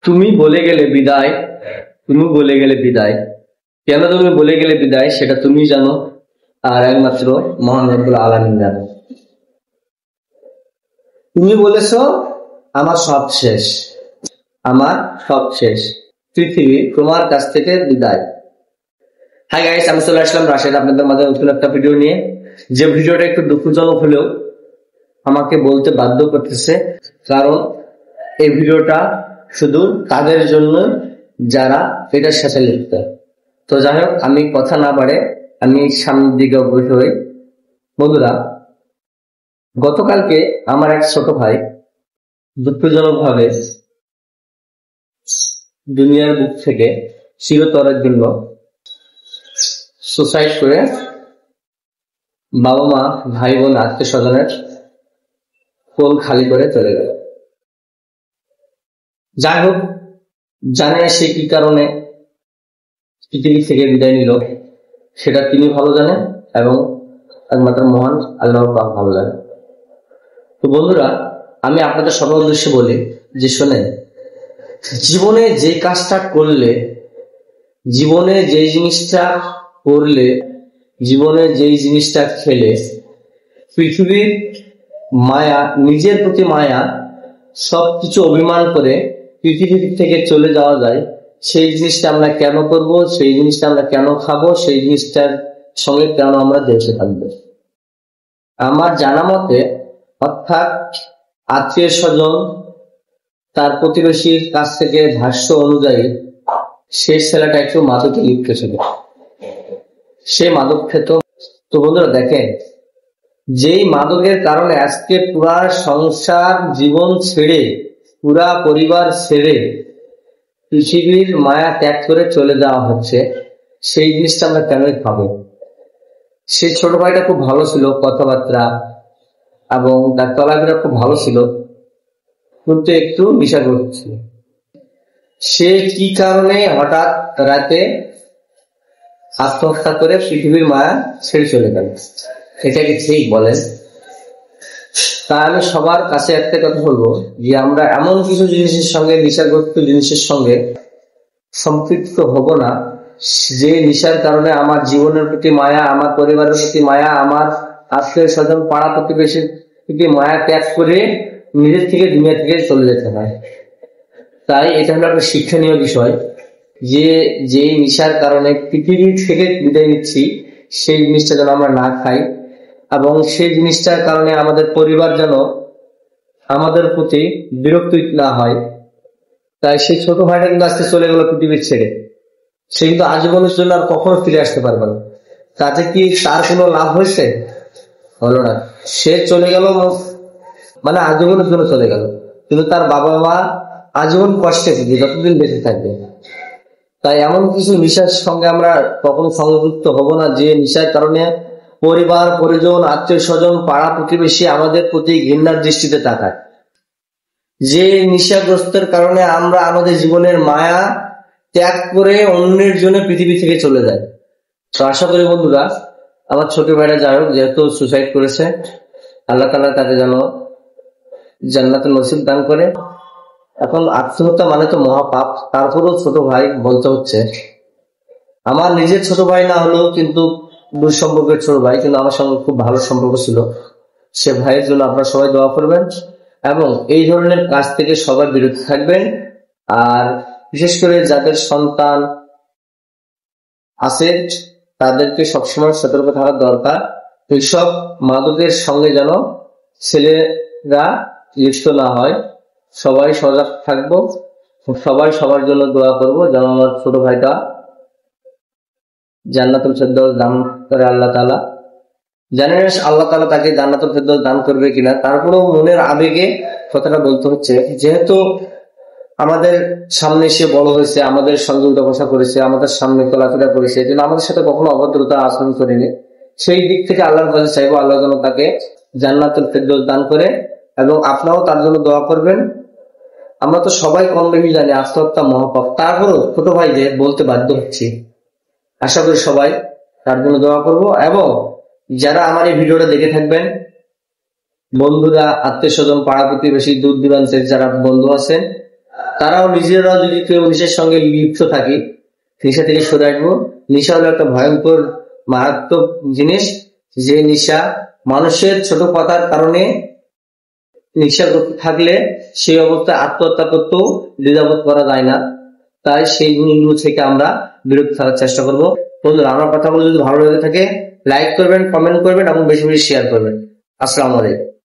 তুমি বলে গেলে বিদায়, তুমি বলে গেলে বিদায়। কেন তুমি বলে গেলে বিদায় সেটা তুমি জানো, আর একমাত্র মহান রব্বুল আলামিন জানো। তুমি বলেছো আমার সব শেষ, আমার সব শেষ, পৃথিবী তোমার কাছ থেকে বিদায়। হাই গাইস, আমি চলে আসলাম রাশেদ আপনাদের মাঝে নতুন একটা ভিডিও নিয়ে। যে ভিডিওটা একটু দুঃখজনক হলেও আমাকে বলতে বাধ্য করতেছে, কারণ এই ভিডিওটা শুধু তাদের জন্য যারা এটার সাথে লিপ্ত। তো যাই হোক, আমি কথা না বাড়ে আমি সামনের দিকে অগ্রসর হই। বন্ধুরা, গতকালকে আমার এক ছোট ভাই দুঃখজনক ভাবে দুনিয়ার বুক থেকে চিরতরের জন্য সুসাইড করে বাবা মা ভাই বোন আত্মীয় স্বজনের কোল খালি করে চলে গেল। যাই হোক, জানে সে কি কারণে পৃথিবী থেকে বিদায় নিল সেটা তিনি ভালো জানেন এবং একমাত্র মহান আল্লাহ পাক ভালো জানেন। তো বন্ধুরা, আমি আপনাদের সবার উদ্দেশ্যে বলি যে শোনেন, জীবনে যে কাজটা করলে, জীবনে যেই জিনিসটা করলে, জীবনে যেই জিনিসটা খেলে পৃথিবীর মায়া, নিজের প্রতি মায়া, সবকিছু অভিমান করে পৃথিবী থেকে চলে যাওয়া যায়, সেই জিনিসটা আমরা কেন করব, সেই জিনিসটা আমরা কেন খাবো, সেই জিনিসটার সঙ্গে কেন আমরা দেশে থাকবো। আমার জানা মতে, অর্থাৎ আত্মীয় স্বজন তার প্রতিবেশীর কাছ থেকে ভাষ্য অনুযায়ী সেই ছেলেটা একটু মাদকে লিপ্ত ছিল, সে মাদক খেত। তো বন্ধুরা দেখেন, যেই মাদকের কারণে আজকে পুরা সংসার জীবন ছেড়ে, পুরা পরিবার ছেড়ে পৃথিবীর মায়া ত্যাগ করে চলে যাওয়া হচ্ছে, সেই জিনিসটা আমরা কেনই খাবো। সে ছোট ভাইটা খুব ভালো ছিল, কথাবার্তা এবং তার চলাফেরা খুব ভালো ছিল, কিন্তু একটু নেশাগ্রস্ত ছিল। সে কি কারণে হঠাৎ রাতে আত্মহত্যা করে পৃথিবীর মায়া ছেড়ে চলে গেল, এটা কি ঠিক বলেন? তা আমি সবার কাছে একটা কথা বলবো যে আমরা এমন কিছু জিনিসের সঙ্গে, নেশাগ্রস্ত জিনিসের সঙ্গে সম্পৃক্ত হব না যে নেশার কারণে আমার জীবনের প্রতি মায়া, আমার পরিবারের প্রতি মায়া, আমার আত্মীয় স্বজন পাড়া প্রতিবেশীর প্রতি মায়া ত্যাগ করে নিজের থেকে দুনিয়া থেকে চলে যেতে হয়। তাই এটা হলো একটা শিক্ষণীয় বিষয় যে যেই নেশার কারণে পৃথিবী থেকে বিদায় নিচ্ছি, সেই জিনিসটা যেন আমরা না খাই, এবং সেই জিনিসটার কারণে আমাদের পরিবার যেন আমাদের প্রতি বিরক্ত না হয়। তাই সেই ছোট ভাইটা কিন্তু আজকে চলে গেল পৃথিবীর ছেড়ে, সে কিন্তু আজীবনের জন্য আর কখনো ফিরে আসতে পারবে না। তাতে কি তার কোনো লাভ হয়েছে? হলো না। সে চলে গেল, মানে আজীবনের জন্য চলে গেল, কিন্তু তার বাবা মা আজীবন কষ্টে থাকবে, যতদিন বেঁচে থাকবে। তাই এমন কিছু নেশার সঙ্গে আমরা কখনো সংযুক্ত হব না যে নেশার কারণে পরিবার পরিজন, আত্মীয় স্বজন, পাড়া প্রতিবেশী আমাদের প্রতি ঘৃণার দৃষ্টিতে তাকায়, যে নেশাগ্রস্তের কারণে আমরা আমাদের জীবনের মায়া ত্যাগ করে অন্যের জন্য পৃথিবী থেকে চলে যায়। তো আশা করি বন্ধুরা, আমার ছোট ভাইরা যাই হোক, যেহেতু সুসাইড করেছে, আল্লাহ তাআলা তাকে যেন জান্নাতুল নসিব দান করে। এখন আত্মহত্যা মানে তো মহাপাপ, তারপরেও ছোট ভাই বলতে হচ্ছে। আমার নিজের ছোট ভাই না হলেও কিন্তু দূর সম্পর্কের ছোট ভাই, কিন্তু আমার সঙ্গে খুব ভালো সম্পর্ক ছিল। সে ভাইয়ের জন্য আপনারা সবাই দোয়া করবেন এবং এই ধরনের কাজ থেকে সবাই বিরত থাকবেন। আর বিশেষ করে যাদের সন্তান আছে তাদেরকে সবসময় সতর্ক থাকা দরকার, এইসব মাদকের সঙ্গে যেন ছেলেরা লিপ্ত না হয়। সবাই সজাগ থাকবো, সবাই সবার জন্য দোয়া করবো যেন আমার ছোট ভাইটা জান্নাতুল ফেরদৌস দান করে আল্লাহ তাআলা। জানি না আল্লাহ তাআলা তাকে জান্নাতুল ফেরদৌস দান করবে কিনা, তারপরেও মনের আবেগে কথাটা বলতে হচ্ছে। যেহেতু আমাদের সামনে সে বড় হয়েছে, আমাদের সঙ্গে উঠা করেছে, আমাদের সামনে চলাফেরা করেছে, এই জন্য আমাদের সাথে কখনো অভদ্রতা আচরণ করেনি। সেই দিক থেকে আল্লাহর কাছে চাইবো আল্লাহ যেন তাকে জান্নাতুল ফেরদৌস দান করে, এবং আপনারাও তার জন্য দোয়া করবেন। আমরা তো সবাই কম বেশি জানি আত্মহত্যা মহাপাপ, তারপরও ছোট ভাইদের বলতে বাধ্য হচ্ছি। আশা করি সবাই তার জন্য দোয়া করব। এবং যারা আমার এই ভিডিওটা দেখে থাকবেন, বন্ধুরা, আত্মীয় স্বজন, পাড়া প্রতিবেশী, দূর দূরান্তের যারা বন্ধু আছেন, তারাও নিজেরাও যদি কেউ নেশার সঙ্গে লিপ্ত থাকি, নেশা থেকে সরে আসবো। নেশা হলো একটা ভয়ঙ্কর মারাত্মক জিনিস, যে নেশা মানুষের ছোট কথার কারণে নেশা করতে থাকলে সেই অবস্থায় আত্মহত্যা করতেও দ্বিধাবোধ করা যায় না। তাই সেই গুণগুলো থেকে আমরা বিরত থাকার চেষ্টা করব। বন্ধুরা, আমার কথাগুলো যদি ভালো লেগে থাকে লাইক করবেন, কমেন্ট করবেন এবং বেশি বেশি শেয়ার করবেন। আসসালামু আলাইকুম।